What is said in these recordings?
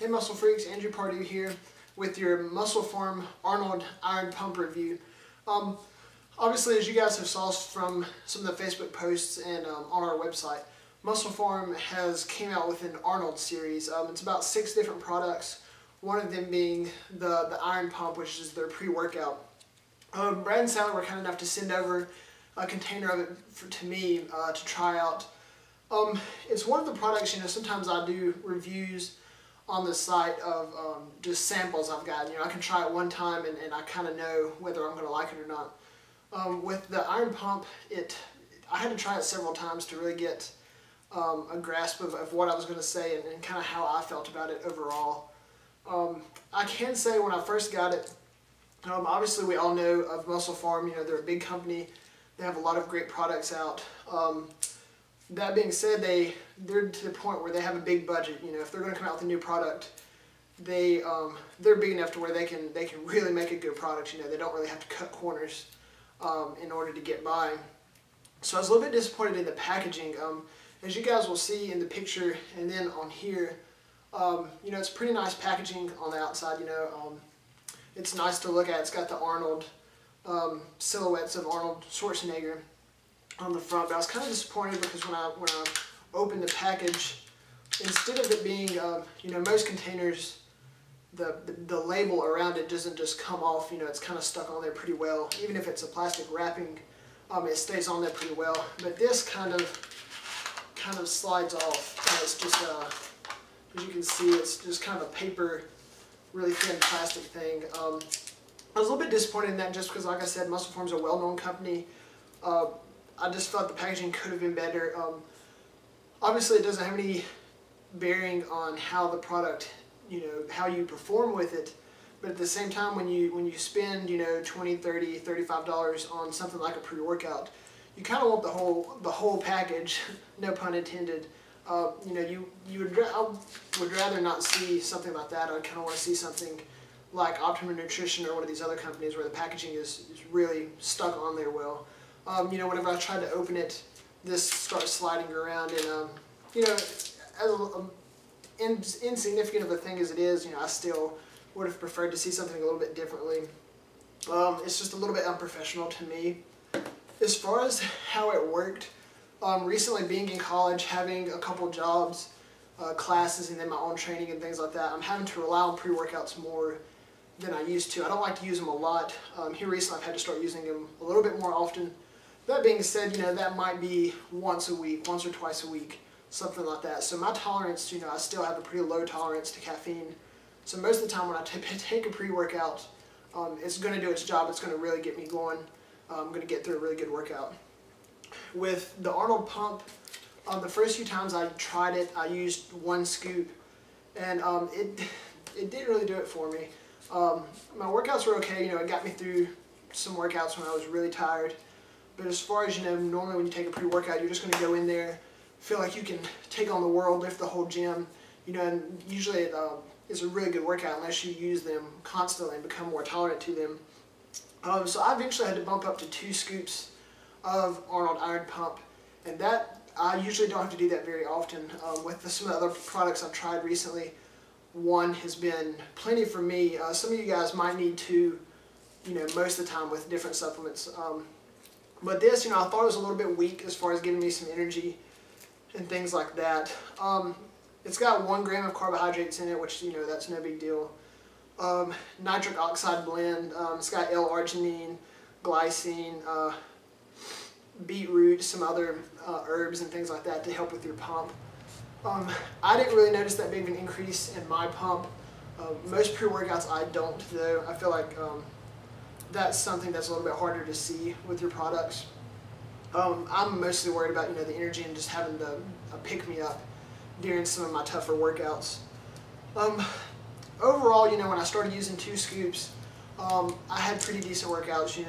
Hey Muscle Freaks, Andrew Pardue here with your Muscle Pharm Arnold Iron Pump review. Obviously, as you guys have saw from some of the Facebook posts and on our website, Muscle Pharm has came out with an Arnold series. It's about 6 different products, one of them being the Iron Pump, which is their pre-workout. Brad and Sally were kind enough to send over a container of it to me to try out. It's one of the products, sometimes I do reviews on the site of just samples I've got. I can try it one time and I kind of know whether I'm going to like it or not. With the Iron Pump, I had to try it several times to really get a grasp of what I was going to say and kind of how I felt about it overall. I can say when I first got it, obviously we all know of Muscle Pharm. They're a big company. They have a lot of great products out. That being said, they're to the point where they have a big budget. If they're going to come out with a new product, they're big enough to where they can really make a good product. They don't really have to cut corners in order to get by. So I was a little bit disappointed in the packaging. As you guys will see in the picture and then on here, it's pretty nice packaging on the outside. It's nice to look at. It's got the Arnold silhouettes of Arnold Schwarzenegger on the front, but I was kind of disappointed because when I opened the package, instead of it being, most containers, the label around it doesn't just come off. It's kind of stuck on there pretty well. Even if it's a plastic wrapping, it stays on there pretty well. But this kind of slides off, and it's just, as you can see, it's just kind of a paper, really thin plastic thing. I was a little bit disappointed in that just because, like I said, Muscle Pharm's a well-known company. I just felt the packaging could have been better. Obviously, it doesn't have any bearing on how the product, how you perform with it. But at the same time, when you spend, $20, $30, $35 on something like a pre-workout, you kind of want the whole package. No pun intended. I would rather not see something like that. I kind of want to see something like Optimum Nutrition or one of these other companies where the packaging is really stuck on there well. Whenever I tried to open it, this starts sliding around, and as insignificant of a thing as it is, I still would have preferred to see something a little bit differently. It's just a little bit unprofessional to me. As far as how it worked, recently being in college, having a couple jobs, classes, and then my own training and things like that, I'm having to rely on pre-workouts more than I used to. I don't like to use them a lot. Here recently I've had to start using them a little bit more often. That being said, that might be once a week, once or twice a week, something like that. So my tolerance, I still have a pretty low tolerance to caffeine. So most of the time when I take a pre-workout, it's going to do its job. It's going to really get me going. I'm going to get through a really good workout. With the Arnold Pump, the first few times I tried it, I used 1 scoop, and it didn't really do it for me. My workouts were okay. It got me through some workouts when I was really tired. But as far as, normally when you take a pre-workout, you're just going to go in there, feel like you can take on the world, lift the whole gym, and usually it's a really good workout unless you use them constantly and become more tolerant to them. So I eventually had to bump up to 2 scoops of Arnold Iron Pump, and that, I usually don't have to do that very often. With some of the other products I've tried recently, 1 has been plenty for me. Some of you guys might need 2, most of the time with different supplements. But this, I thought it was a little bit weak as far as giving me some energy and things like that. It's got 1 gram of carbohydrates in it, which, that's no big deal. Nitric oxide blend. It's got L-arginine, glycine, beetroot, some other herbs and things like that to help with your pump. I didn't really notice that big of an increase in my pump. Most pre-workouts I don't, though. I feel like that's something that's a little bit harder to see with your products. I'm mostly worried about the energy and just having a pick-me-up during some of my tougher workouts. Overall, when I started using 2 scoops, I had pretty decent workouts.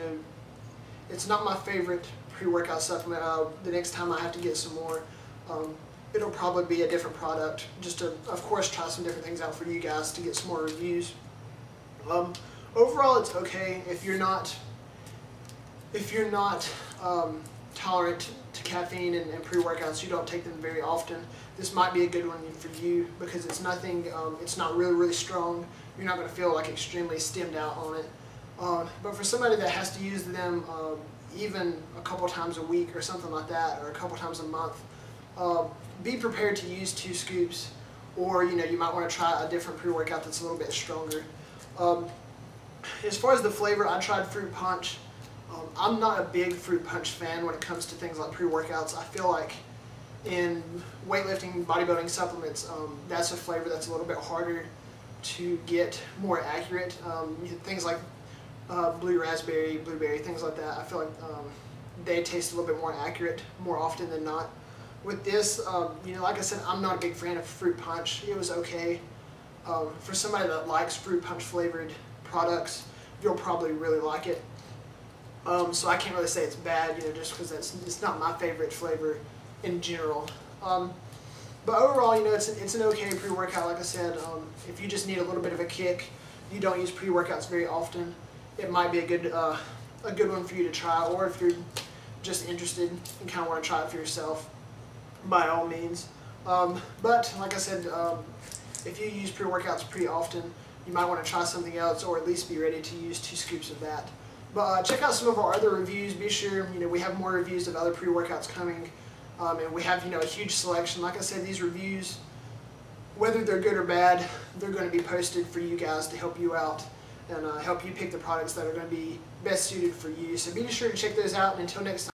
It's not my favorite pre-workout supplement. The next time I have to get some more, it'll probably be a different product, just to, of course, try some different things out for you guys to get some more reviews. Overall, it's okay if you're not tolerant to caffeine and pre-workouts, you don't take them very often, this might be a good one for you because it's nothing, it's not really strong. You're not going to feel like extremely stemmed out on it. But for somebody that has to use them even a couple times a week or something like that, or a couple times a month, be prepared to use 2 scoops, or you might want to try a different pre-workout that's a little bit stronger. As far as the flavor, I tried fruit punch. I'm not a big fruit punch fan when it comes to things like pre-workouts. I feel like in weightlifting, bodybuilding supplements, that's a flavor that's a little bit harder to get more accurate. Things like blue raspberry, blueberry, things like that, I feel like they taste a little bit more accurate more often than not. With this, like I said, I'm not a big fan of fruit punch. It was okay. For somebody that likes fruit punch flavored products, you'll probably really like it. So I can't really say it's bad, just because it's not my favorite flavor in general. But overall, it's an okay pre-workout. Like I said, if you just need a little bit of a kick, you don't use pre-workouts very often, it might be a good one for you to try. Or if you're just interested and kind of want to try it for yourself, by all means. But like I said, if you use pre-workouts pretty often, you might want to try something else, or at least be ready to use 2 scoops of that. But check out some of our other reviews. Be sure, we have more reviews of other pre-workouts coming. And we have, a huge selection. Like I said, these reviews, whether they're good or bad, they're going to be posted for you guys to help you out and help you pick the products that are going to be best suited for you. So be sure to check those out, and until next time.